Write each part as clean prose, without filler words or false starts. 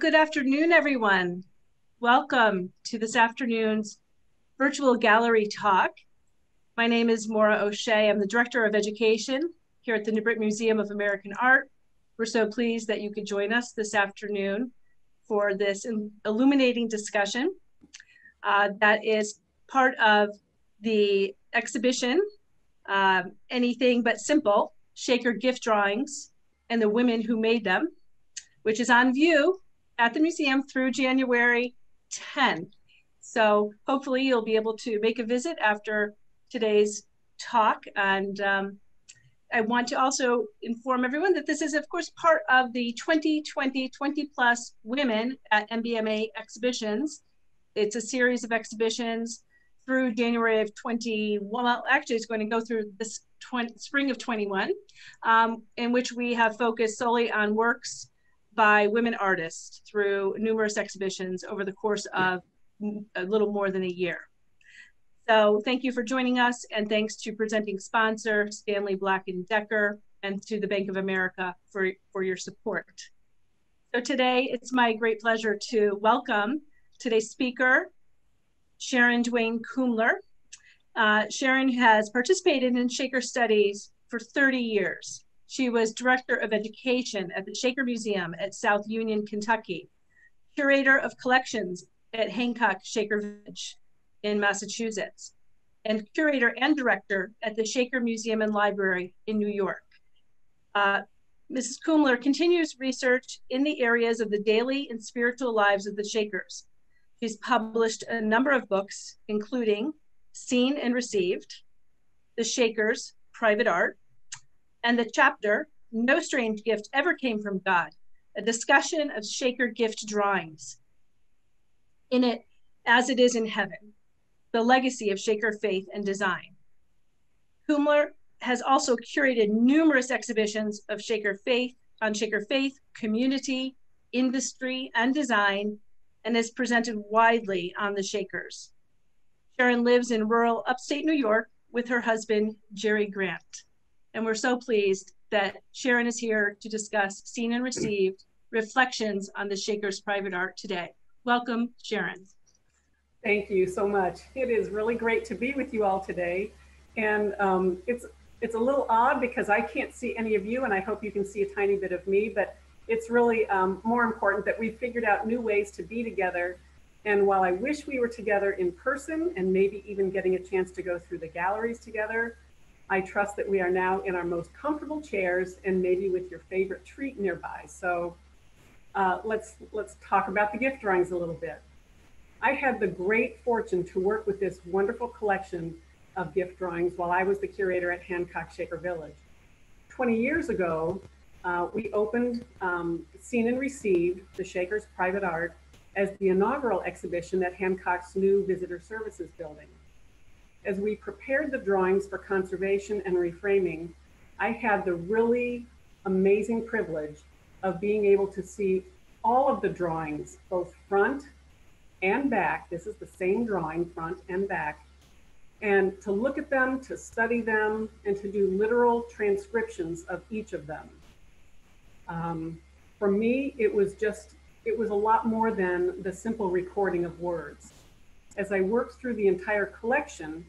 Good afternoon, everyone. Welcome to this afternoon's virtual gallery talk. My name is Maura O'Shea. I'm the Director of Education here at the New Britain Museum of American Art. We're so pleased that you could join us this afternoon for this illuminating discussion that is part of the exhibition, Anything But Simple, Shaker Gift Drawings and the Women Who Made Them, which is on view at the museum through January 10th. So hopefully you'll be able to make a visit after today's talk. And I want to also inform everyone that this is, of course, part of the 2020 20 plus Women at MBMA exhibitions. It's a series of exhibitions through January of 21. Well, actually, it's going to go through this spring of 21, in which we have focused solely on works by women artists through numerous exhibitions over the course of a little more than a year. So thank you for joining us, and thanks to presenting sponsor Stanley Black & Decker and to the Bank of America for your support. So today it's my great pleasure to welcome today's speaker, Sharon Duane Koomler. Sharon has participated in Shaker studies for 30 years. She was Director of Education at the Shaker Museum at South Union, Kentucky, Curator of Collections at Hancock Shaker Village in Massachusetts, and Curator and Director at the Shaker Museum and Library in New York. Mrs. Koomler continues research in the areas of the daily and spiritual lives of the Shakers. She's published a number of books, including Seen and Received, The Shakers, Private Art, and the chapter, No Strange Gift Ever Came from God, a discussion of Shaker gift drawings. In it, As It Is in Heaven, the legacy of Shaker faith and design. Koomler has also curated numerous exhibitions of Shaker faith, community, industry, and design, and is presented widely on the Shakers. Sharon lives in rural upstate New York with her husband, Jerry Grant. And we're so pleased that Sharon is here to discuss Seen and Received, reflections on the Shakers' private art today. Welcome, Sharon. Thank you so much. It is really great to be with you all today. And it's a little odd because I can't see any of you, and I hope you can see a tiny bit of me, but it's really more important that we've figured out new ways to be together. And while I wish we were together in person and maybe even getting a chance to go through the galleries together, I trust that we are now in our most comfortable chairs and maybe with your favorite treat nearby. So let's talk about the gift drawings a little bit. I had the great fortune to work with this wonderful collection of gift drawings while I was the curator at Hancock Shaker Village. 20 years ago, we opened Seen and Received, the Shakers' Private Art, as the inaugural exhibition at Hancock's new Visitor Services building. As we prepared the drawings for conservation and reframing, I had the really amazing privilege of being able to see all of the drawings, both front and back. This is the same drawing, front and back, and to look at them, to study them, and to do literal transcriptions of each of them. For me, it was a lot more than the simple recording of words. As I worked through the entire collection,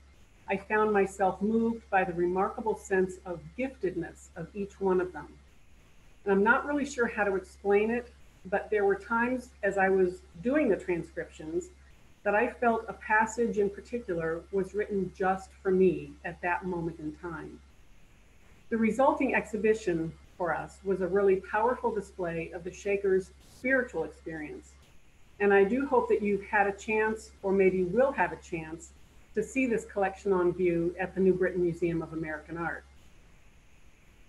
I found myself moved by the remarkable sense of giftedness of each one of them. And I'm not really sure how to explain it, but there were times as I was doing the transcriptions that I felt a passage in particular was written just for me at that moment in time. The resulting exhibition for us was a really powerful display of the Shakers' spiritual experience. And I do hope that you've had a chance, or maybe will have a chance, to see this collection on view at the New Britain Museum of American Art.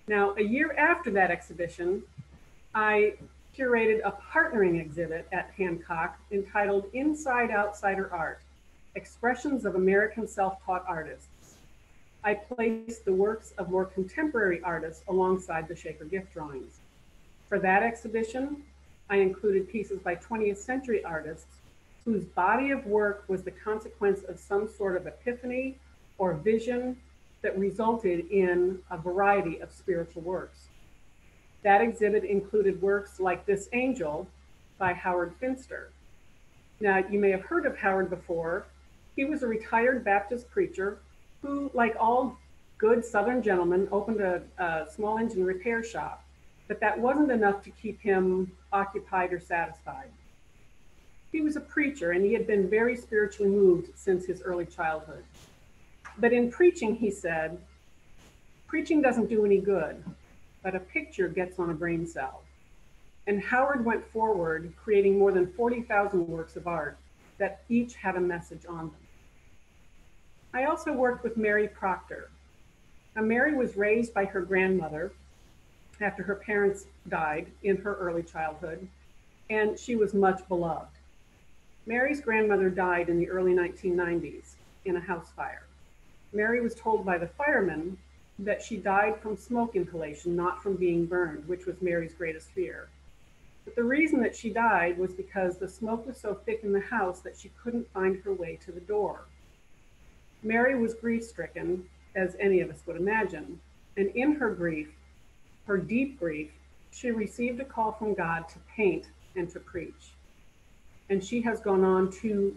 Now, a year after that exhibition, I curated a partnering exhibit at Hancock entitled Inside Outsider Art, Expressions of American Self-Taught Artists. I placed the works of more contemporary artists alongside the Shaker gift drawings. For that exhibition, I included pieces by 20th century artists whose body of work was the consequence of some sort of epiphany or vision that resulted in a variety of spiritual works. That exhibit included works like this angel, by Howard Finster. Now, you may have heard of Howard before. He was a retired Baptist preacher who, like all good Southern gentlemen, opened a small engine repair shop, but that wasn't enough to keep him occupied or satisfied. He was a preacher, and he had been very spiritually moved since his early childhood. But in preaching, he said, preaching doesn't do any good, but a picture gets on a brain cell. And Howard went forward, creating more than 40,000 works of art that each had a message on them. I also worked with Mary Proctor. Now, Mary was raised by her grandmother after her parents died in her early childhood, and she was much beloved. Mary's grandmother died in the early 1990s in a house fire. Mary was told by the firemen that she died from smoke inhalation, not from being burned, which was Mary's greatest fear. But the reason that she died was because the smoke was so thick in the house that she couldn't find her way to the door. Mary was grief-stricken, as any of us would imagine, and in her grief, her deep grief, she received a call from God to paint and to preach. And she has gone on to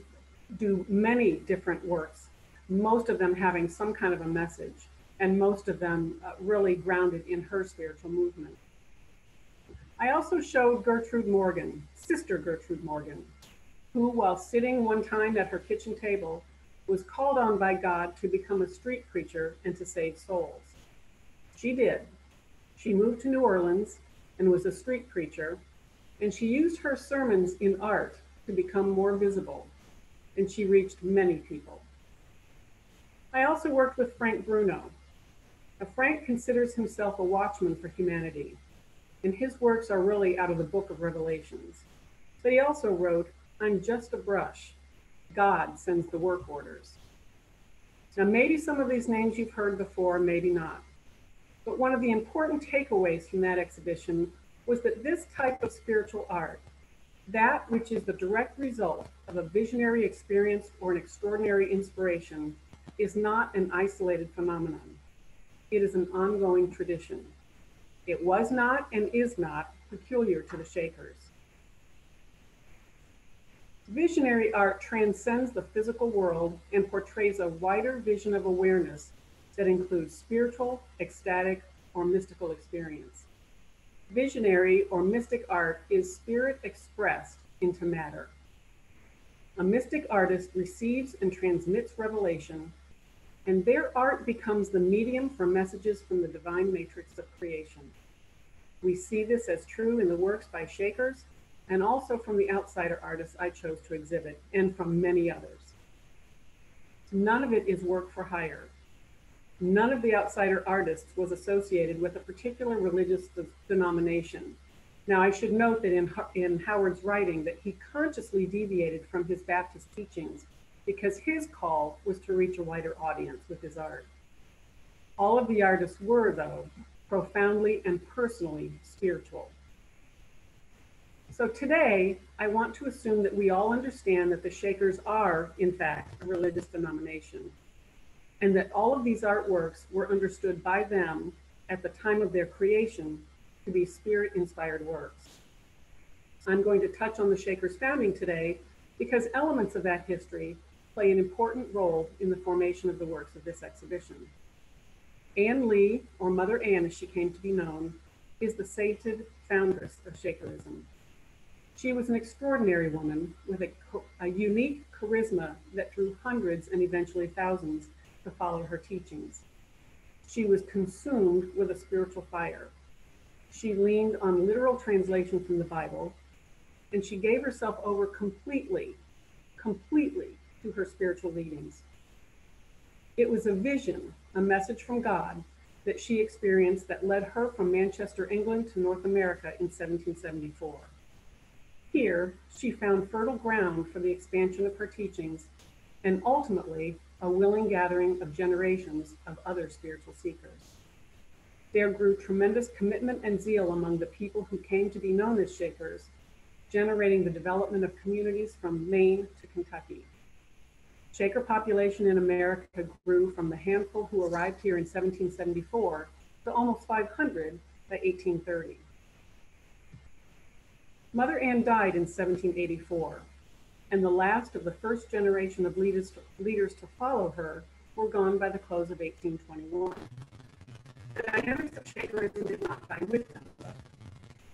do many different works, most of them having some kind of a message, and most of them really grounded in her spiritual movement. I also showed Gertrude Morgan, Sister Gertrude Morgan, who, while sitting one time at her kitchen table, was called on by God to become a street preacher and to save souls. She did. She moved to New Orleans and was a street preacher, and she used her sermons in art to become more visible, and she reached many people. I also worked with Frank Bruno. Now, Frank considers himself a watchman for humanity, and his works are really out of the book of Revelations. But he also wrote, "I'm just a brush. God sends the work orders." Now, maybe some of these names you've heard before, maybe not. But one of the important takeaways from that exhibition was that this type of spiritual art, that which is the direct result of a visionary experience or an extraordinary inspiration, is not an isolated phenomenon. It is an ongoing tradition. It was not and is not peculiar to the Shakers. Visionary art transcends the physical world and portrays a wider vision of awareness that includes spiritual, ecstatic, or mystical experience. Visionary or mystic art is spirit expressed into matter. A mystic artist receives and transmits revelation, and their art becomes the medium for messages from the divine matrix of creation. We see this as true in the works by Shakers, and also from the outsider artists I chose to exhibit, and from many others. None of it is work for hire. None of the outsider artists was associated with a particular religious denomination. Now, I should note that in Howard's writing that he consciously deviated from his Baptist teachings because his call was to reach a wider audience with his art. All of the artists were, though, profoundly and personally spiritual. So today, I want to assume that we all understand that the Shakers are, in fact, a religious denomination, and that all of these artworks were understood by them at the time of their creation to be spirit-inspired works. I'm going to touch on the Shakers' founding today because elements of that history play an important role in the formation of the works of this exhibition. Anne Lee, or Mother Anne as she came to be known, is the sainted foundress of Shakerism. She was an extraordinary woman with a unique charisma that drew hundreds and eventually thousands to follow her teachings. She was consumed with a spiritual fire. She leaned on literal translation from the Bible, and she gave herself over completely to her spiritual leadings. It was a vision, a message from God that she experienced that led her from Manchester, England to North America in 1774. Here, she found fertile ground for the expansion of her teachings and ultimately a willing gathering of generations of other spiritual seekers. There grew tremendous commitment and zeal among the people who came to be known as Shakers, generating the development of communities from Maine to Kentucky. Shaker population in America grew from the handful who arrived here in 1774 to almost 500 by 1830. Mother Ann died in 1784, and the last of the first generation of leaders to follow her were gone by the close of 1821. The dynamics of Shakerism did not die with them, though.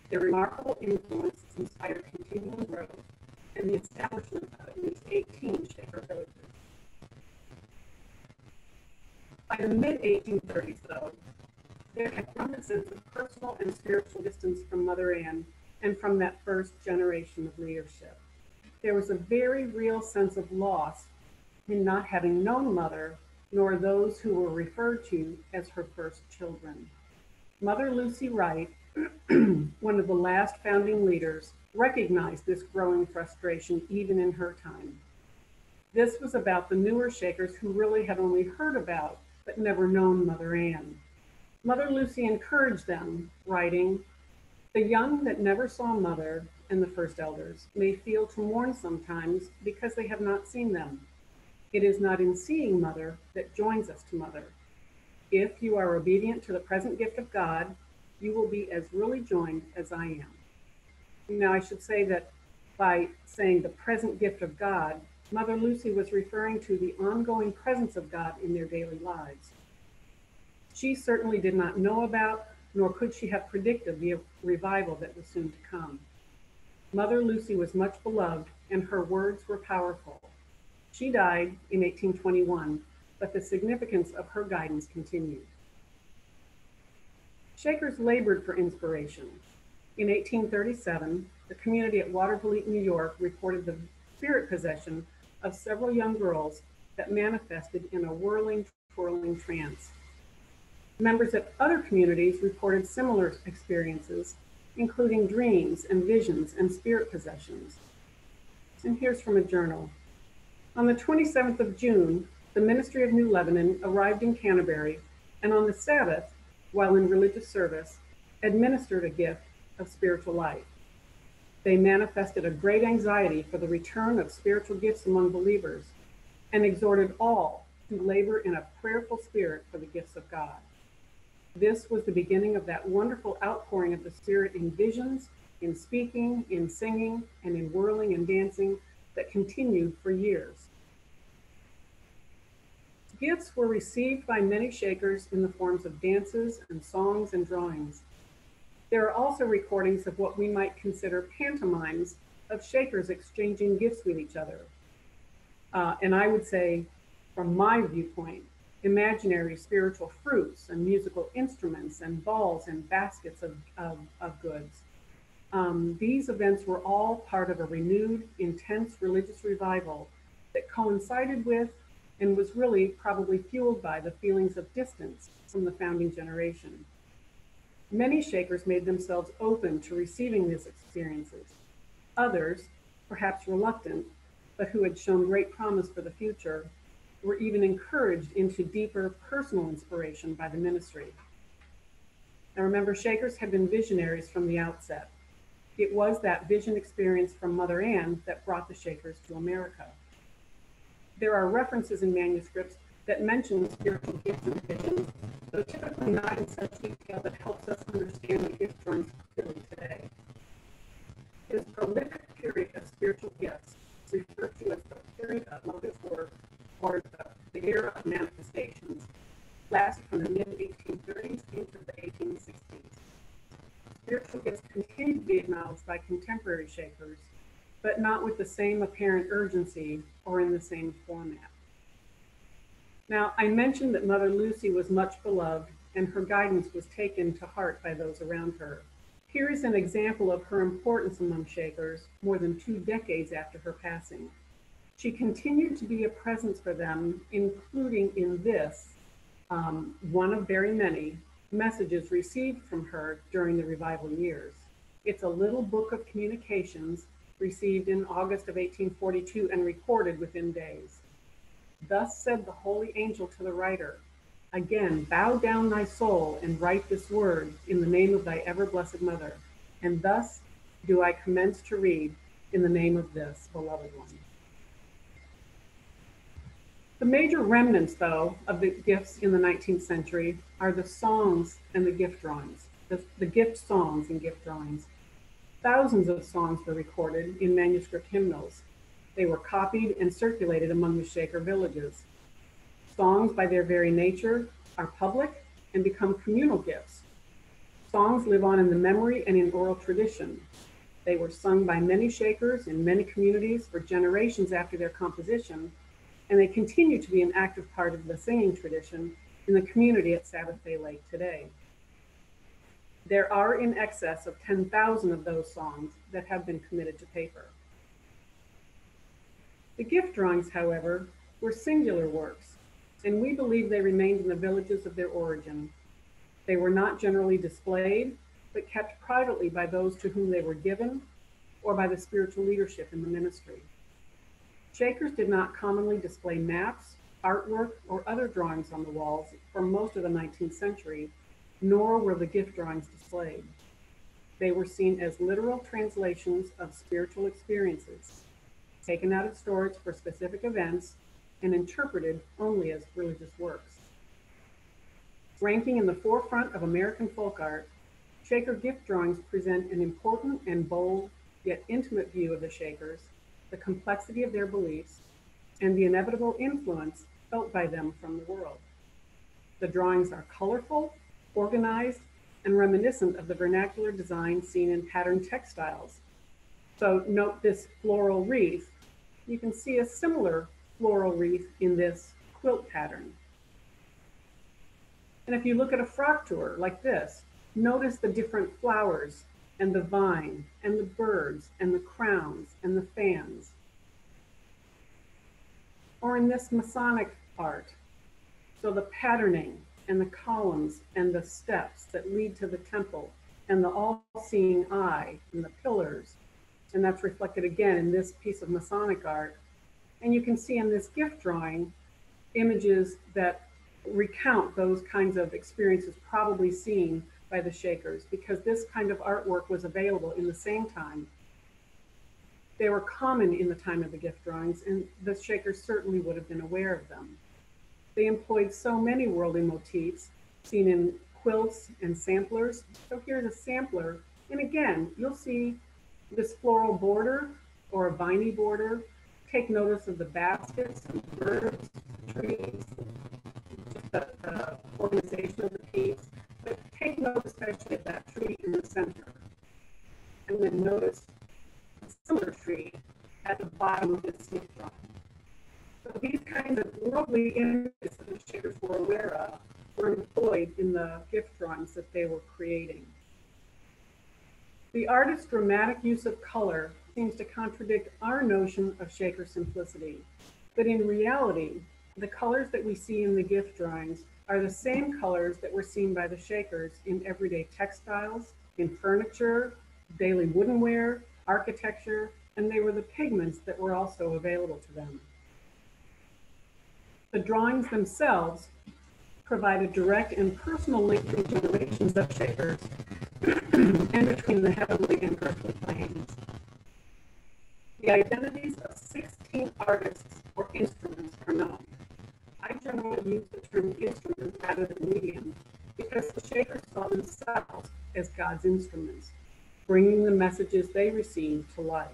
Their remarkable influence inspired continual growth and the establishment of at least 18 Shaker villages. By the mid-1830s, though, there had grown a sense of personal and spiritual distance from Mother Ann and from that first generation of leadership. There was a very real sense of loss in not having known Mother, nor those who were referred to as her first children. Mother Lucy Wright, one of the last founding leaders, recognized this growing frustration even in her time. This was about the newer Shakers who really had only heard about but never known Mother Ann. Mother Lucy encouraged them, writing, "The young that never saw Mother and the first elders may feel to mourn sometimes because they have not seen them. It is not in seeing Mother that joins us to Mother. If you are obedient to the present gift of God, you will be as really joined as I am." Now, I should say that by saying the present gift of God, Mother Lucy was referring to the ongoing presence of God in their daily lives. She certainly did not know about, nor could she have predicted the revival that was soon to come. Mother Lucy was much beloved, and her words were powerful. She died in 1821, but the significance of her guidance continued. Shakers labored for inspiration. In 1837, the community at Watervliet, New York, reported the spirit possession of several young girls that manifested in a whirling, twirling trance. Members at other communities reported similar experiences, including dreams and visions and spirit possessions. And here's from a journal. On the 27th of June, the Ministry of New Lebanon arrived in Canterbury, and on the Sabbath, while in religious service, administered a gift of spiritual life. They manifested a great anxiety for the return of spiritual gifts among believers and exhorted all to labor in a prayerful spirit for the gifts of God. This was the beginning of that wonderful outpouring of the Spirit in visions, in speaking, in singing, and in whirling and dancing that continued for years. Gifts were received by many Shakers in the forms of dances and songs and drawings. There are also recordings of what we might consider pantomimes of Shakers exchanging gifts with each other. And I would say, from my viewpoint, imaginary spiritual fruits and musical instruments and balls and baskets of goods. These events were all part of a renewed, intense religious revival that coincided with and was really probably fueled by the feelings of distance from the founding generation. Many Shakers made themselves open to receiving these experiences. Others, perhaps reluctant, but who had shown great promise for the future, were even encouraged into deeper personal inspiration by the ministry. Now remember, Shakers had been visionaries from the outset. It was that vision experience from Mother Ann that brought the Shakers to America. There are references in manuscripts that mention spiritual gifts and visions, though typically not in such detail that helps us understand the gift terms clearly today. This prolific period of spiritual gifts, referred to as the period of motive work, or the era of manifestations, lasted from the mid-1830s into the 1860s. Spiritual gifts continued to be acknowledged by contemporary Shakers, but not with the same apparent urgency or in the same format. Now, I mentioned that Mother Lucy was much beloved and her guidance was taken to heart by those around her. Here is an example of her importance among Shakers more than 2 decades after her passing. She continued to be a presence for them, including in this, one of very many messages received from her during the revival years. It's a little book of communications received in August of 1842 and recorded within days. Thus said the holy angel to the writer, "Again, bow down thy soul and write this word in the name of thy ever-blessed mother. And thus do I commence to read in the name of this beloved one." The major remnants, though, of the gifts in the 19th century are the songs and the gift drawings, the gift songs and gift drawings. thousands of songs were recorded in manuscript hymnals. They were copied and circulated among the Shaker villages. Songs, by their very nature, are public and become communal gifts. Songs live on in the memory and in oral tradition. They were sung by many Shakers in many communities for generations after their composition, and they continue to be an active part of the singing tradition in the community at Sabbath Bay Lake today. There are in excess of 10,000 of those songs that have been committed to paper. The gift drawings, however, were singular works, and we believe they remained in the villages of their origin. They were not generally displayed, but kept privately by those to whom they were given or by the spiritual leadership in the ministry. Shakers did not commonly display maps, artwork, or other drawings on the walls for most of the 19th century, nor were the gift drawings displayed. They were seen as literal translations of spiritual experiences, taken out of storage for specific events and interpreted only as religious works. Ranking in the forefront of American folk art, Shaker gift drawings present an important and bold, yet intimate view of the Shakers, the complexity of their beliefs, and the inevitable influence felt by them from the world. The drawings are colorful, organized, and reminiscent of the vernacular design seen in patterned textiles. So note this floral wreath. You can see a similar floral wreath in this quilt pattern. And if you look at a Proctor like this, notice the different flowers and the vine and the birds and the crowns and the fans. Or in this Masonic art, so the patterning and the columns and the steps that lead to the temple and the all-seeing eye and the pillars. And that's reflected again in this piece of Masonic art. And you can see in this gift drawing images that recount those kinds of experiences probably seen by the Shakers, because this kind of artwork was available in the same time. They were common in the time of the gift drawings, and the Shakers certainly would have been aware of them. They employed so many worldly motifs seen in quilts and samplers. So here's a sampler, and again, you'll see this floral border or a viney border. Take notice of the baskets and birds, trees, the organization of the piece. But take note especially of that tree in the center. And then notice a similar tree at the bottom of this gift drawing. So these kinds of worldly images that the Shakers were aware of were employed in the gift drawings that they were creating. The artist's dramatic use of color seems to contradict our notion of Shaker simplicity. But in reality, the colors that we see in the gift drawings are the same colors that were seen by the Shakers in everyday textiles, in furniture, daily woodenware, architecture, and they were the pigments that were also available to them. The drawings themselves provide a direct and personal link through generations of Shakers and between the heavenly and earthly planes. The identities of 16 artists or instruments are known. I generally use the term instrument rather than medium because the Shakers saw themselves as God's instruments, bringing the messages they received to life.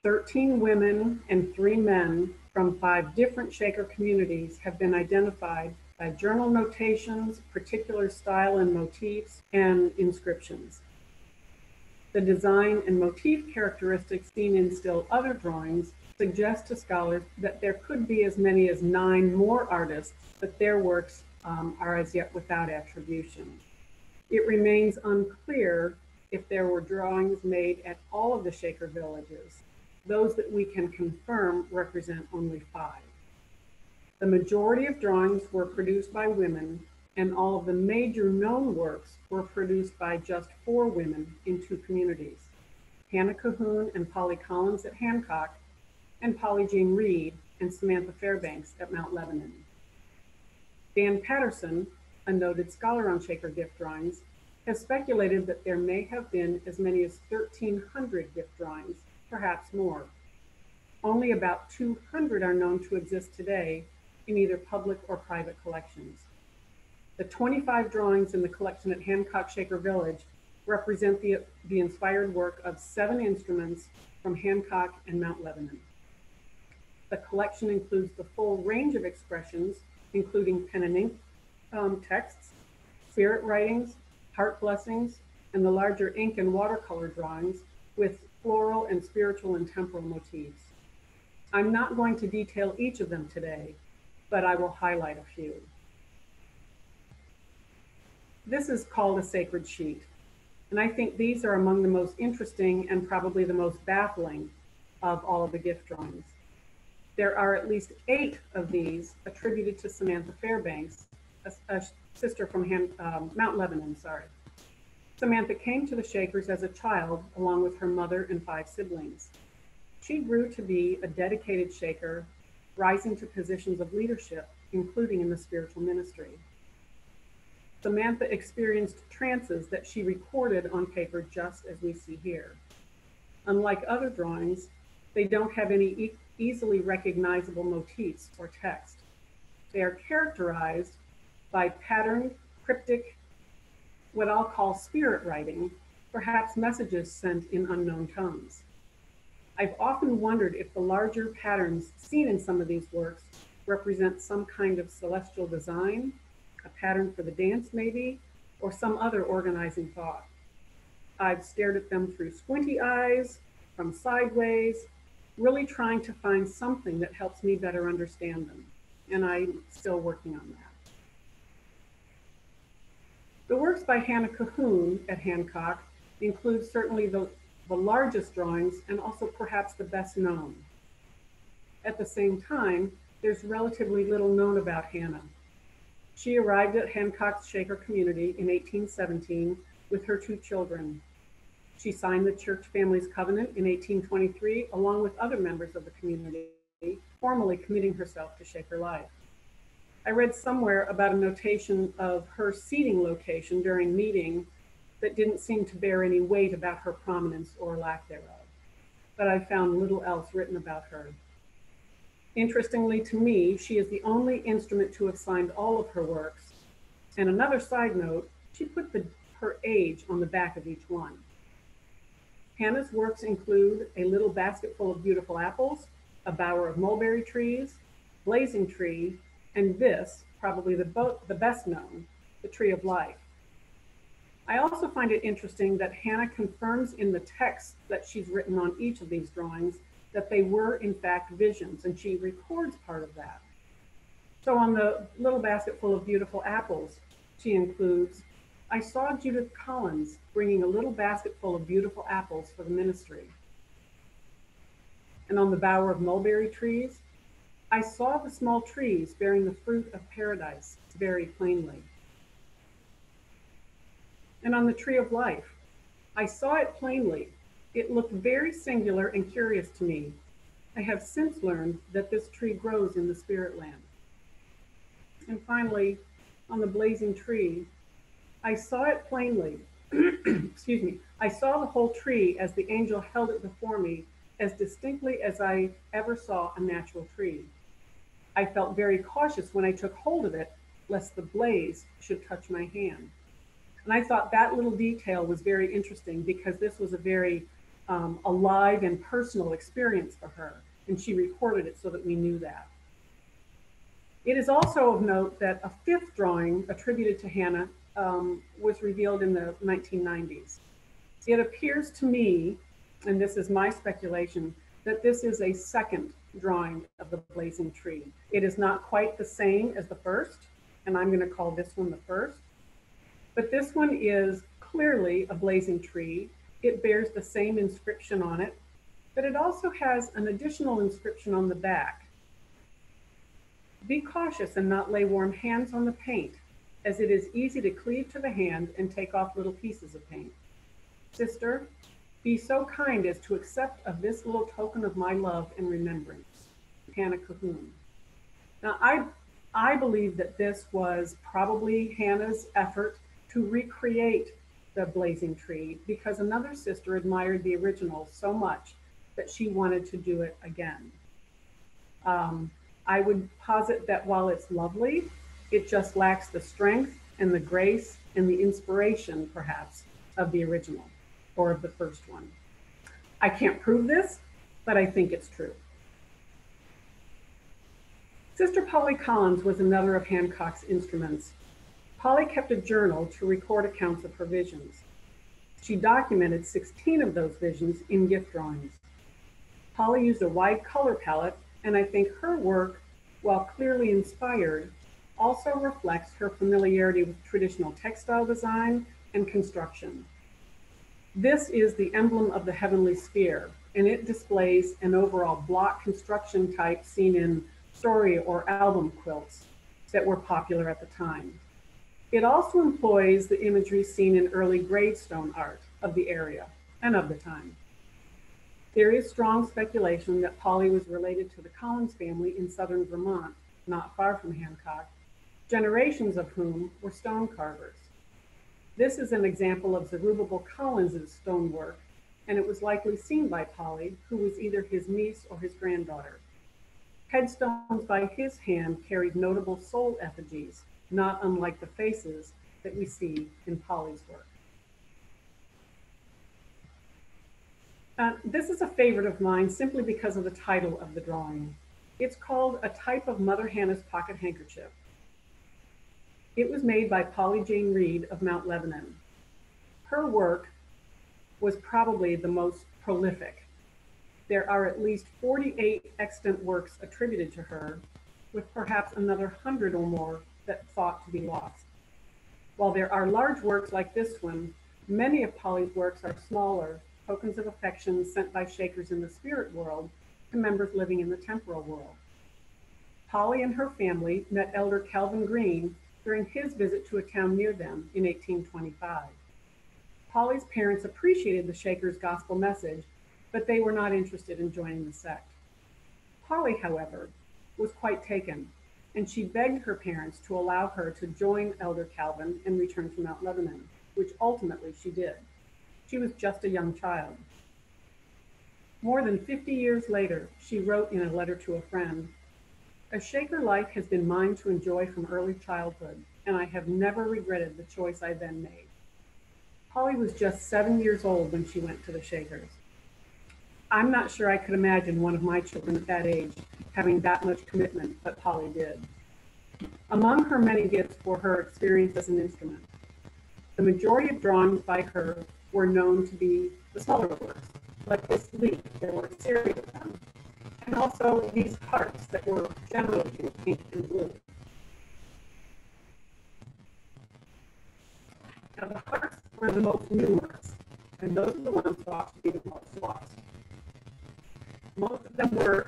13 women and 3 men from 5 different Shaker communities have been identified by journal notations, particular style and motifs, and inscriptions. The design and motif characteristics seen in still other drawings suggest to scholars that there could be as many as 9 more artists, but their works are as yet without attribution. It remains unclear if there were drawings made at all of the Shaker villages. Those that we can confirm represent only 5. The majority of drawings were produced by women, and all of the major known works were produced by just 4 women in 2 communities, Hannah Cahoon and Polly Collins at Hancock, and Polly Jean Reed and Samantha Fairbanks at Mount Lebanon. Dan Patterson, a noted scholar on Shaker gift drawings, has speculated that there may have been as many as 1,300 gift drawings, perhaps more. Only about 200 are known to exist today in either public or private collections. The 25 drawings in the collection at Hancock Shaker Village represent the inspired work of 7 instruments from Hancock and Mount Lebanon. The collection includes the full range of expressions, including pen and ink texts, spirit writings, heart blessings, and the larger ink and watercolor drawings with floral and spiritual and temporal motifs. I'm not going to detail each of them today, but I will highlight a few. This is called a sacred sheet, and I think these are among the most interesting and probably the most baffling of all of the gift drawings. There are at least 8 of these attributed to Samantha Fairbanks, a sister from Mount Lebanon, Samantha came to the Shakers as a child along with her mother and 5 siblings. She grew to be a dedicated Shaker, rising to positions of leadership, including in the spiritual ministry. Samantha experienced trances that she recorded on paper just as we see here. Unlike other drawings, they don't have any easily recognizable motifs or text. They are characterized by patterned, cryptic, what I'll call spirit writing, perhaps messages sent in unknown tongues. I've often wondered if the larger patterns seen in some of these works represent some kind of celestial design, a pattern for the dance maybe, or some other organizing thought. I've stared at them through squinty eyes, from sideways, really trying to find something that helps me better understand them, and I'm still working on that. The works by Hannah Cahoon at Hancock include certainly the largest drawings and also perhaps the best known. At the same time, there's relatively little known about Hannah. She arrived at Hancock's Shaker community in 1817 with her 2 children. She signed the Church Family's Covenant in 1823 along with other members of the community, formally committing herself to Shaker life. I read somewhere about a notation of her seating location during meeting that didn't seem to bear any weight about her prominence or lack thereof, but I found little else written about her. Interestingly to me, she is the only instrument to have signed all of her works, and another side note, she put her age on the back of each one. Hannah's works include A Little Basket Full of Beautiful Apples, A Bower of Mulberry Trees, Blazing Tree, and this, probably the best known, The Tree of Life. I also find it interesting that Hannah confirms in the text that she's written on each of these drawings that they were in fact visions, and she records part of that. So on the Little Basket Full of Beautiful Apples, she includes, I saw Judith Collins bringing a little basket full of beautiful apples for the ministry. And on the Bower of Mulberry Trees, I saw the small trees bearing the fruit of paradise very plainly. And on the Tree of Life, I saw it plainly. It looked very singular and curious to me. I have since learned that this tree grows in the spirit land. And finally, on the Blazing Tree, I saw it plainly. Excuse me. I saw the whole tree as the angel held it before me as distinctly as I ever saw a natural tree. I felt very cautious when I took hold of it, lest the blaze should touch my hand. And I thought that little detail was very interesting because this was a very alive and personal experience for her, and she recorded it so that we knew that. It is also of note that a 5th drawing attributed to Hannah was revealed in the 1990s. It appears to me, and this is my speculation, that this is a 2nd drawing of the Blazing Tree. It is not quite the same as the 1st, and I'm going to call this one the 1st. But this one is clearly a blazing tree. It bears the same inscription on it, but it also has an additional inscription on the back. Be cautious and not lay warm hands on the paint, as it is easy to cleave to the hand and take off little pieces of paint. Sister, be so kind as to accept of this little token of my love and remembrance. Hannah Cahoon. Now, I believe that this was probably Hannah's effort to recreate the blazing tree because another sister admired the original so much that she wanted to do it again. I would posit that while it's lovely, it just lacks the strength and the grace and the inspiration, perhaps, of the original, or of the first one. I can't prove this, but I think it's true. Sister Polly Collins was another of Hancock's instruments. Polly kept a journal to record accounts of her visions. She documented 16 of those visions in gift drawings. Polly used a wide color palette, and I think her work, while clearly inspired, also reflects her familiarity with traditional textile design and construction. This is the emblem of the heavenly sphere, and it displays an overall block construction type seen in story or album quilts that were popular at the time. It also employs the imagery seen in early gravestone art of the area and of the time. There is strong speculation that Polly was related to the Collins family in southern Vermont, not far from Hancock, generations of whom were stone carvers. This is an example of Zerubbabel Collins' stonework, and it was likely seen by Polly, who was either his niece or his granddaughter. Headstones by his hand carried notable soul effigies, not unlike the faces that we see in Polly's work. This is a favorite of mine simply because of the title of the drawing. It's called A Type of Mother Hannah's Pocket Handkerchief. It was made by Polly Jane Reed of Mount Lebanon. Her work was probably the most prolific. There are at least 48 extant works attributed to her, with perhaps another 100 or more that thought to be lost. While there are large works like this one, many of Polly's works are smaller, tokens of affection sent by Shakers in the spirit world to members living in the temporal world. Polly and her family met Elder Calvin Green during his visit to a town near them in 1825. Polly's parents appreciated the Shakers' gospel message, but they were not interested in joining the sect. Polly, however, was quite taken, and she begged her parents to allow her to join Elder Calvin and return to Mount Lebanon, which ultimately she did. She was just a young child. More than 50 years later, she wrote in a letter to a friend, "A Shaker life has been mine to enjoy from early childhood, and I have never regretted the choice I then made." Polly was just 7 years old when she went to the Shakers. I'm not sure I could imagine one of my children at that age having that much commitment, but Polly did. Among her many gifts were her experience as an instrument. The majority of drawings by her were known to be the smaller works, like this leaf. There were a series of them, and also these hearts that were generally in pink and blue. Now the hearts were the most numerous, and those are the ones thought to be the most lost. Most of them were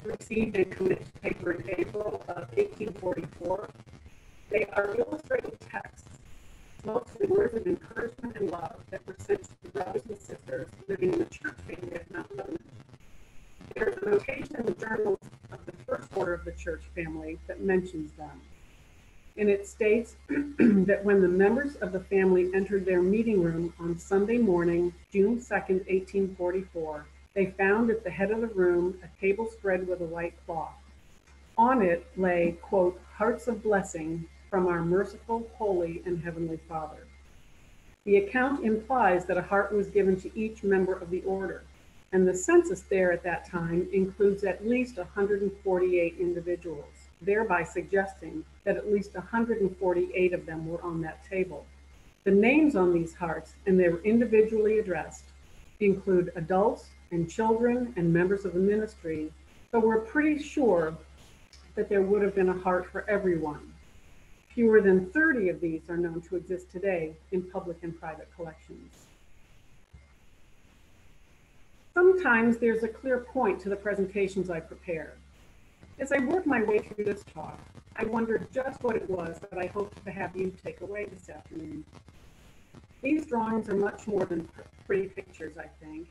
received and committed to paper in April of 1844. They are illustrated texts, mostly words of encouragement and love that were sent to the brothers and sisters living in the church family at Mount Lebanon. There's a notation in the journals of the first order of the church family that mentions them. And it states that when the members of the family entered their meeting room on Sunday morning, June 2nd, 1844, they found at the head of the room a table spread with a white cloth. On it lay, quote, "hearts of blessing from our merciful, holy, and heavenly Father." The account implies that a heart was given to each member of the order, and the census there at that time includes at least 148 individuals, thereby suggesting that at least 148 of them were on that table. The names on these hearts, and they were individually addressed, include adults and children and members of the ministry, so we're pretty sure that there would have been a heart for everyone. Fewer than 30 of these are known to exist today in public and private collections. Sometimes there's a clear point to the presentations I prepare. As I worked my way through this talk, I wondered just what it was that I hoped to have you take away this afternoon. These drawings are much more than pretty pictures, I think,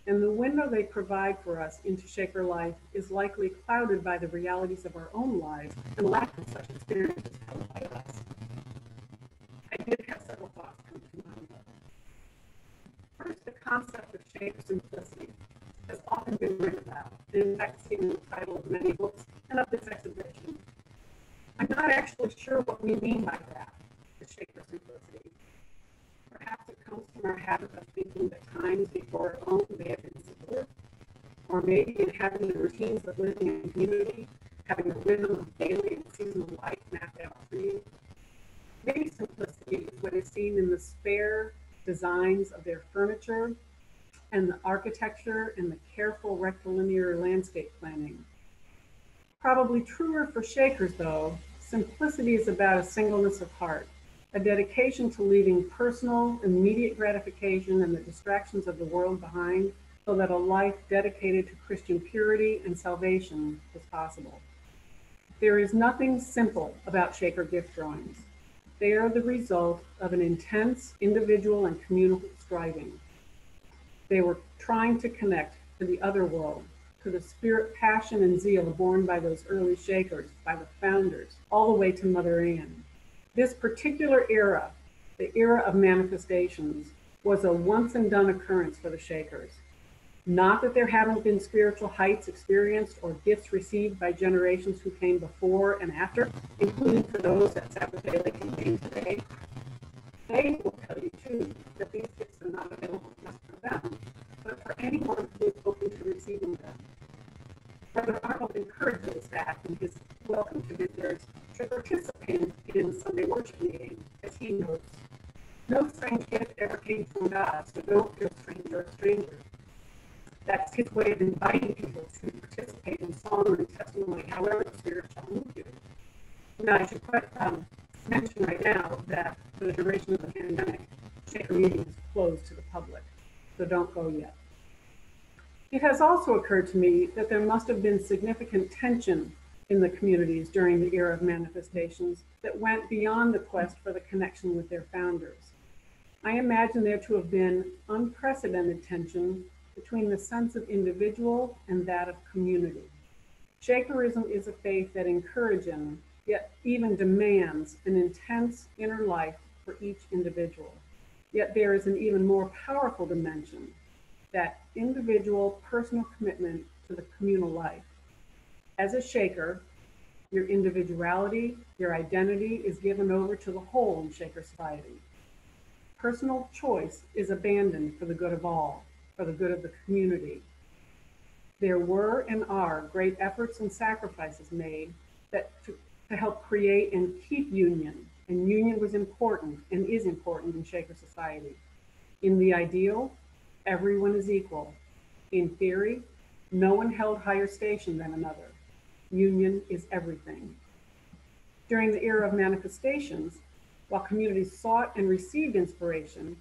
and the window they provide for us into Shaker life is likely clouded by the realities of our own lives and lack of such experiences held by us. I did have several thoughts come to mind. First, the concept of Shaker simplicity has often been written about, and in fact seen in the title of many books and of this exhibition. I'm not actually sure what we mean by that, the Shaker simplicity. Perhaps it comes comes from our habit of thinking that times before our own may have been simpler, or maybe in having the routines of living in community, having the rhythm of daily and seasonal life mapped out for you. Maybe simplicity is what is seen in the spare designs of their furniture and the architecture and the careful rectilinear landscape planning. Probably truer for Shakers, though, simplicity is about a singleness of heart, a dedication to leaving personal, immediate gratification and the distractions of the world behind so that a life dedicated to Christian purity and salvation is possible. There is nothing simple about Shaker gift drawings. They are the result of an intense individual and communal striving. They were trying to connect to the other world, to the spirit, passion, and zeal born by those early Shakers, by the founders, all the way to Mother Ann. This particular era, the era of manifestations, was a once and done occurrence for the Shakers. Not that there haven't been spiritual heights experienced or gifts received by generations who came before and after, including for those that Sabbath Day Lake contain today. They will tell you, too, that these gifts are not available just for them, but for anyone who is open to receiving them. Brother Arnold encourages that in his welcome to visitors to participate in Sunday worship meeting, as he notes, no strange gift ever came from God, so don't feel stranger or stranger. That's his way of inviting people to participate in song and testimony, however the Spirit shall move you. Now, I should mention right now that for the duration of the pandemic, Shaker meeting is closed to the public, so don't go yet. It has also occurred to me that there must have been significant tension in the communities during the era of manifestations that went beyond the quest for the connection with their founders. I imagine there to have been unprecedented tension between the sense of individual and that of community. Shakerism is a faith that encourages, yet even demands, an intense inner life for each individual. Yet there is an even more powerful dimension, that individual personal commitment to the communal life. As a Shaker, your individuality, your identity is given over to the whole in Shaker society. Personal choice is abandoned for the good of all, for the good of the community. There were and are great efforts and sacrifices made that to help create and keep union, and union was important and is important in Shaker society. In the ideal, everyone is equal. In theory, no one held higher station than another. Union is everything. During the era of manifestations, while communities sought and received inspiration,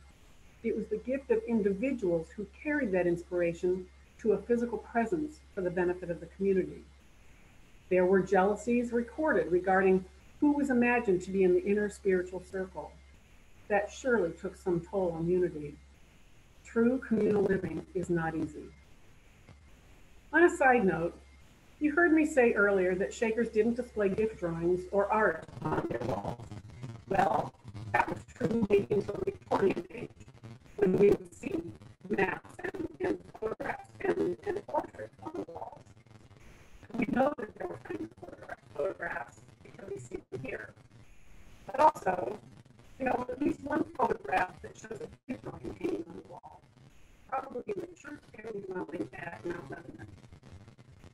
it was the gift of individuals who carried that inspiration to a physical presence for the benefit of the community. There were jealousies recorded regarding who was imagined to be in the inner spiritual circle. That surely took some toll on unity. True communal living is not easy. On a side note, you heard me say earlier that Shakers didn't display gift drawings or art on their walls. Well, that was true maybe until the Victorian age, when we would see maps and photographs and portraits on the walls. We know that there were famous photographs because we see them here. But also, at least one photograph that shows a gift drawing hanging on the wall, probably in the church family dwelling at Mount Lebanon.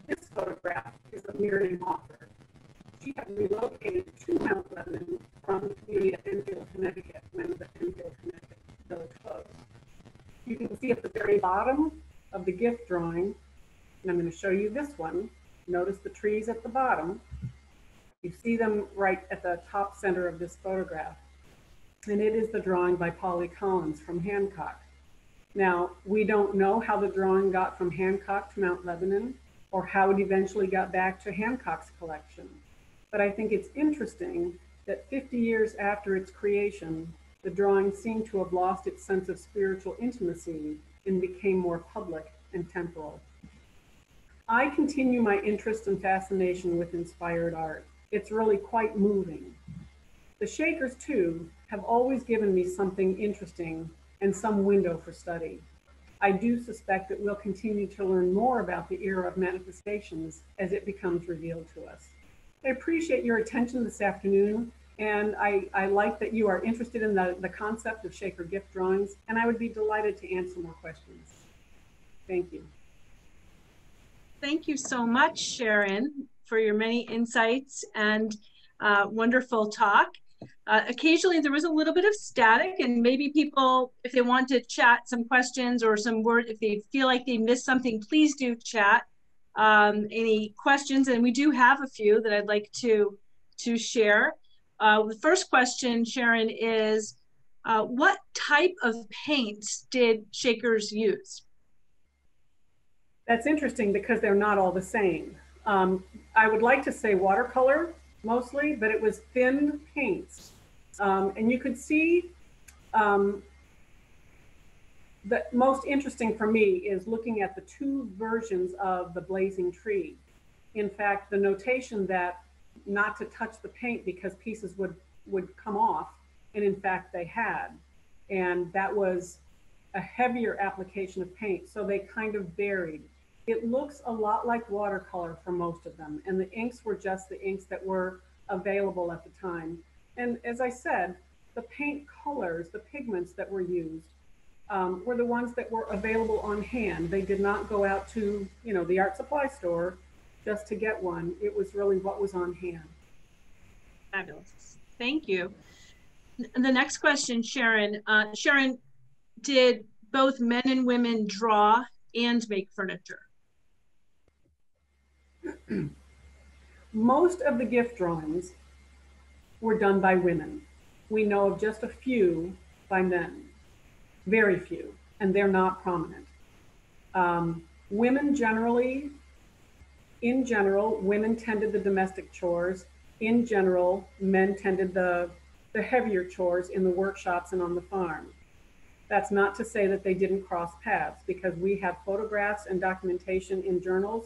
This photograph is of Miriam Offer. She had relocated to Mount Lebanon from the community of Enfield, Connecticut, when the Enfield, Connecticut village closed. You can see at the very bottom of the gift drawing, and I'm going to show you this one. Notice the trees at the bottom. You see them right at the top center of this photograph. And it is the drawing by Polly Collins from Hancock. Now, we don't know how the drawing got from Hancock to Mount Lebanon, or how it eventually got back to Hancock's collection. But I think it's interesting that 50 years after its creation, the drawing seemed to have lost its sense of spiritual intimacy and became more public and temporal. I continue my interest and fascination with inspired art. It's really quite moving. The Shakers, too, have always given me something interesting and some window for study. I do suspect that we'll continue to learn more about the era of manifestations as it becomes revealed to us. I appreciate your attention this afternoon And I like that you are interested in the concept of Shaker gift drawings, and I would be delighted to answer more questions. Thank you. Thank you so much, Sharon, for your many insights and wonderful talk. Occasionally there was a little bit of static, and maybe people, if they want to chat some questions or some word, if they feel like they missed something, please do chat any questions. And we do have a few that I'd like to share. The first question, Sharon, is what type of paints did Shakers use? That's interesting because they're not all the same. I would like to say watercolor mostly, but it was thin paints. And you could see the most interesting for me is looking at the two versions of the blazing tree. In fact, the notation that not to touch the paint because pieces would come off, and in fact they had. And that was a heavier application of paint, so they kind of varied. It looks a lot like watercolor for most of them, and the inks were just the inks that were available at the time. And as I said, the paint colors, the pigments that were used, were the ones that were available on hand. They did not go out to, the art supply store just to get one. It was really what was on hand. Fabulous. Thank you. The next question, Sharon. Sharon, did both men and women draw and make furniture? Most of the gift drawings were done by women. We know of just a few by men, very few, and they're not prominent. Women generally, in general, women tended the domestic chores. In general, men tended the heavier chores in the workshops and on the farm. That's not to say that they didn't cross paths, because we have photographs and documentation in journals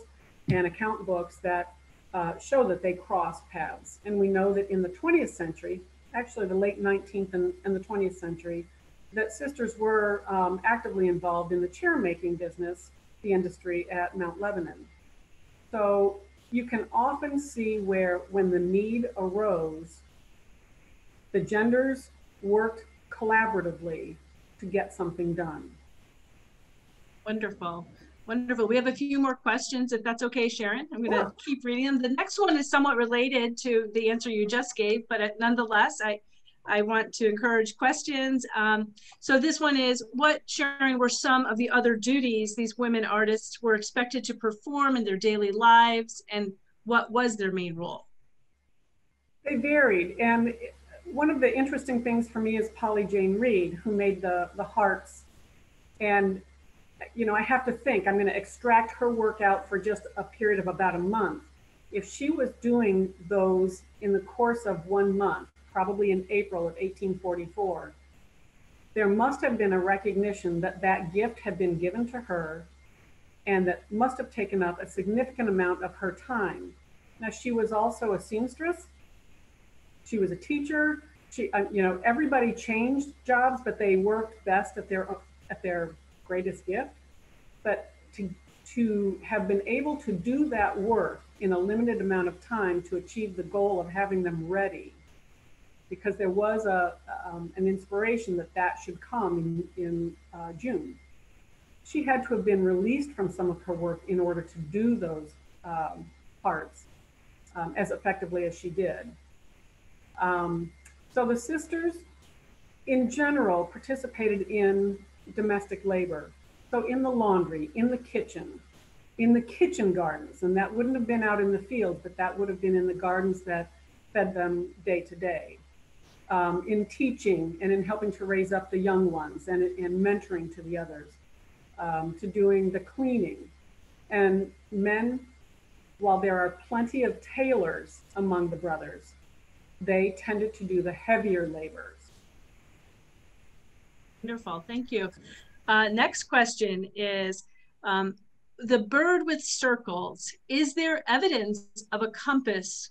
and account books that show that they crossed paths. And we know that in the 20th century, actually the late 19th and the 20th century, that sisters were actively involved in the chair making business, the industry at Mount Lebanon. So you can often see where, when the need arose, the genders worked collaboratively to get something done. Wonderful. Wonderful. We have a few more questions, if that's okay, Sharon. I'm going to keep reading them. The next one is somewhat related to the answer you just gave, but nonetheless, I want to encourage questions. So this one is, what, Sharon, were some of the other duties these women artists were expected to perform in their daily lives, and what was their main role? They varied. And one of the interesting things for me is Polly Jane Reed, who made the hearts. And I have to think, I'm going to extract her work out for just a period of about a month. If she was doing those in the course of 1 month, probably in April of 1844, there must have been a recognition that that gift had been given to her, and that must have taken up a significant amount of her time. Now, she was also a seamstress. She was a teacher. She, everybody changed jobs, but they worked best at their greatest gift. But to have been able to do that work in a limited amount of time to achieve the goal of having them ready, because there was an inspiration that should come in June. She had to have been released from some of her work in order to do those parts as effectively as she did. So the sisters, in general, participated in domestic labor. So in the laundry, in the kitchen gardens, and that wouldn't have been out in the fields, but that would have been in the gardens that fed them day to day. In teaching and in helping to raise up the young ones, and in mentoring to the others, to doing the cleaning. And men, while there are plenty of tailors among the brothers, they tended to do the heavier labors. Wonderful, thank you. Next question is, the bird with circles, is there evidence of a compass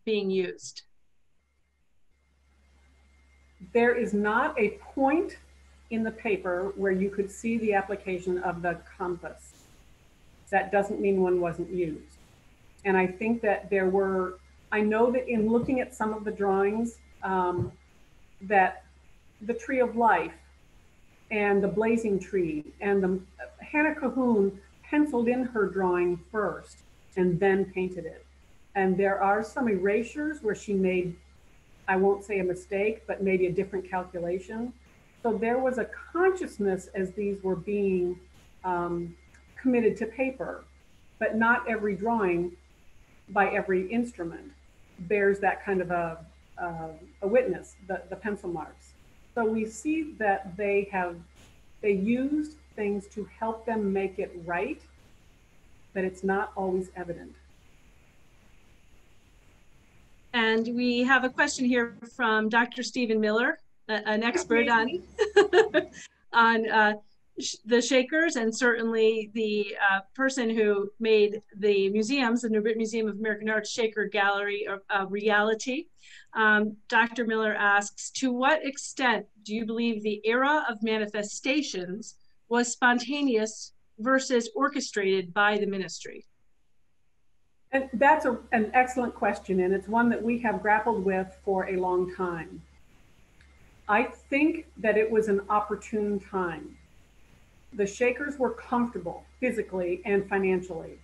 being used? There is not a point in the paper where you could see the application of the compass. That doesn't mean one wasn't used. And I think that I know that in looking at some of the drawings, that the tree of life and the blazing tree and the Hannah Cahoon penciled in her drawing first and then painted it. And there are some erasures where she made, I won't say a mistake, but maybe a different calculation. So there was a consciousness as these were being committed to paper, but not every drawing by every instrument bears that kind of a witness, the pencil marks. So we see that they used things to help them make it right, but it's not always evident. And we have a question here from Dr. Stephen Miller, an expert on on the Shakers, and certainly the person who made the museums, the New Britain Museum of American Art Shaker Gallery, a reality. Dr. Miller asks, to what extent do you believe the era of manifestations was spontaneous versus orchestrated by the ministry? And that's an excellent question, and it's one that we have grappled with for a long time. I think that it was an opportune time. The Shakers were comfortable physically and financially.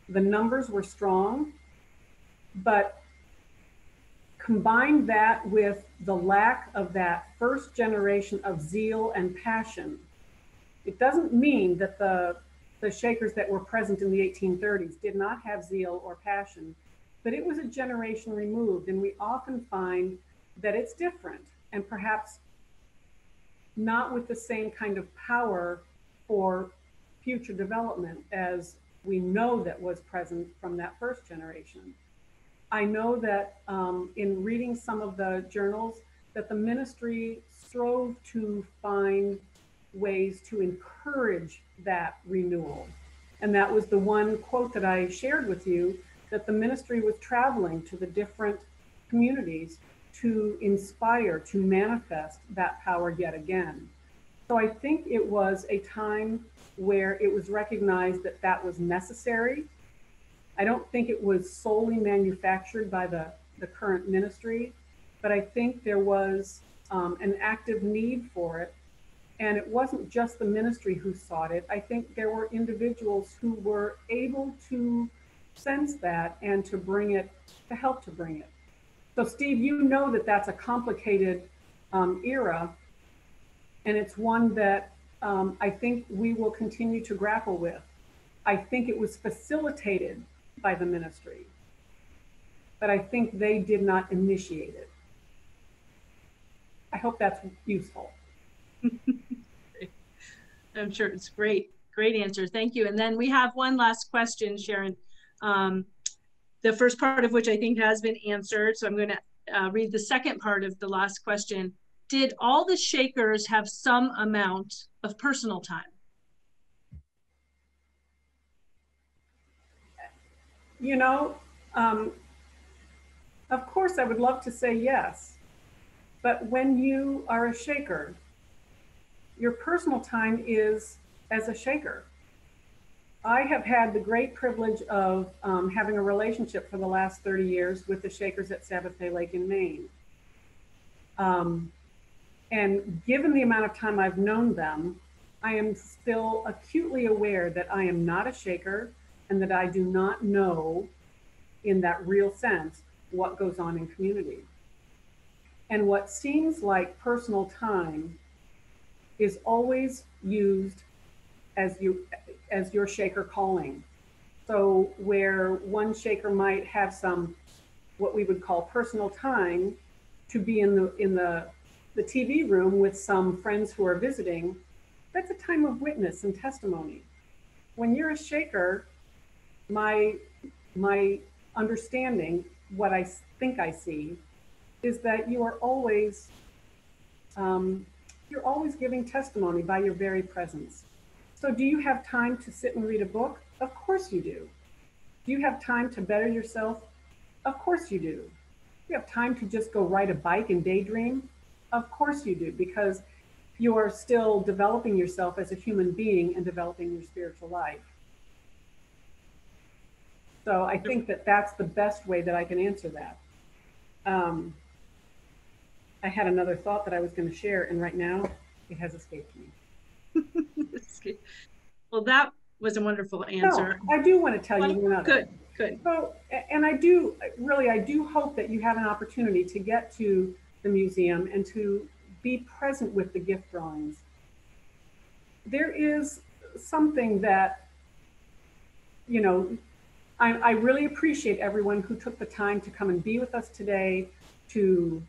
The numbers were strong, but combine that with the lack of that first generation of zeal and passion. It doesn't mean that the Shakers that were present in the 1830s did not have zeal or passion, but it was a generation removed, and we often find that it's different and perhaps not with the same kind of power for future development as we know that was present from that first generation. I know that in reading some of the journals that the ministry strove to find ways to encourage that renewal. And that was the one quote that I shared with you, that the ministry was traveling to the different communities to inspire, to manifest that power yet again. So I think it was a time where it was recognized that that was necessary. I don't think it was solely manufactured by the current ministry, but I think there was an active need for it. And it wasn't just the ministry who sought it. I think there were individuals who were able to sense that and to bring it, to help to bring it. So Steve, you know that that's a complicated era, and it's one that I think we will continue to grapple with. I think it was facilitated by the ministry, but I think they did not initiate it. I hope that's useful. I'm sure it's great answer. Thank you. And then we have one last question, Sharon. The first part of which I think has been answered. So I'm going to read the second part of the last question. Did all the Shakers have some amount of personal time? You know, of course I would love to say yes, but when you are a Shaker, your personal time is as a Shaker. I have had the great privilege of having a relationship for the last 30 years with the Shakers at Sabbath Day Lake in Maine. And given the amount of time I've known them, I am still acutely aware that I am not a Shaker and that I do not know in that real sense what goes on in community. And what seems like personal time is always used as your Shaker calling. So where one Shaker might have some, what we would call personal time to be in the TV room with some friends who are visiting, that's a time of witness and testimony. When you're a Shaker, my understanding, what I think I see, is that you are always, you're always giving testimony by your very presence. So do you have time to sit and read a book? Of course you do. Do you have time to better yourself? Of course you do. Do you have time to just go ride a bike and daydream? Of course you do, because you are still developing yourself as a human being and developing your spiritual life. So I think that that's the best way that I can answer that. I had another thought that I was going to share, and right now it has escaped me. Well, that was a wonderful answer. No, I do want to tell you one other. Good, good. So, and I do hope that you have an opportunity to get to the museum and to be present with the gift drawings. There is something that, you know, I really appreciate everyone who took the time to come and be with us today, to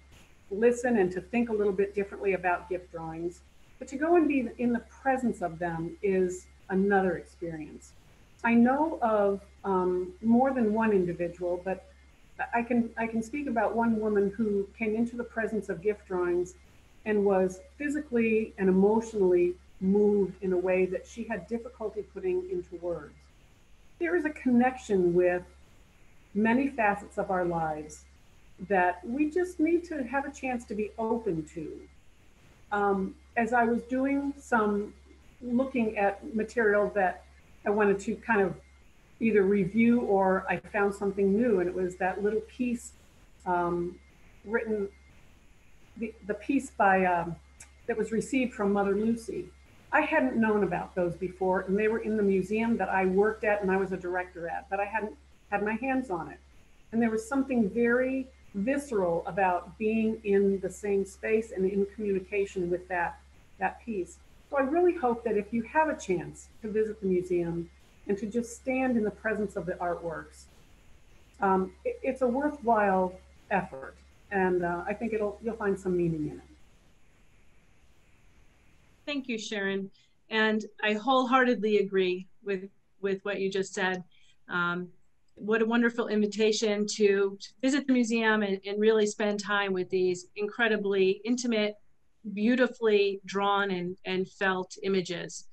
listen and to think a little bit differently about gift drawings. But to go and be in the presence of them is another experience. I know of more than one individual, but I can speak about one woman who came into the presence of gift drawings and was physically and emotionally moved in a way that she had difficulty putting into words. There is a connection with many facets of our lives that we just need to have a chance to be open to. As I was doing some looking at material that I wanted to kind of either review or I found something new, and it was that little piece written, the piece by that was received from Mother Lucy. I hadn't known about those before, and they were in the museum that I worked at and I was a director at, but I hadn't had my hands on it. And there was something very visceral about being in the same space and in communication with that piece. So I really hope that if you have a chance to visit the museum and to just stand in the presence of the artworks, it's a worthwhile effort, and I think you'll find some meaning in it. Thank you, Sharon. And I wholeheartedly agree with what you just said. What a wonderful invitation to visit the museum and really spend time with these incredibly intimate, beautifully drawn and felt images.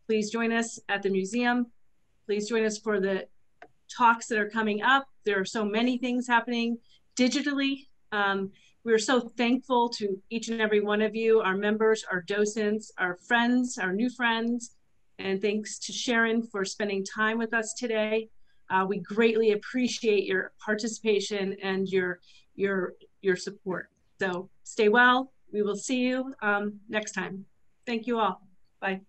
Please join us at the museum. Please join us for the talks that are coming up. There are so many things happening digitally. We're so thankful to each and every one of you, our members, our docents, our friends, our new friends, and thanks to Sharon for spending time with us today. We greatly appreciate your participation and your support. So stay well. We will see you next time. Thank you all. Bye.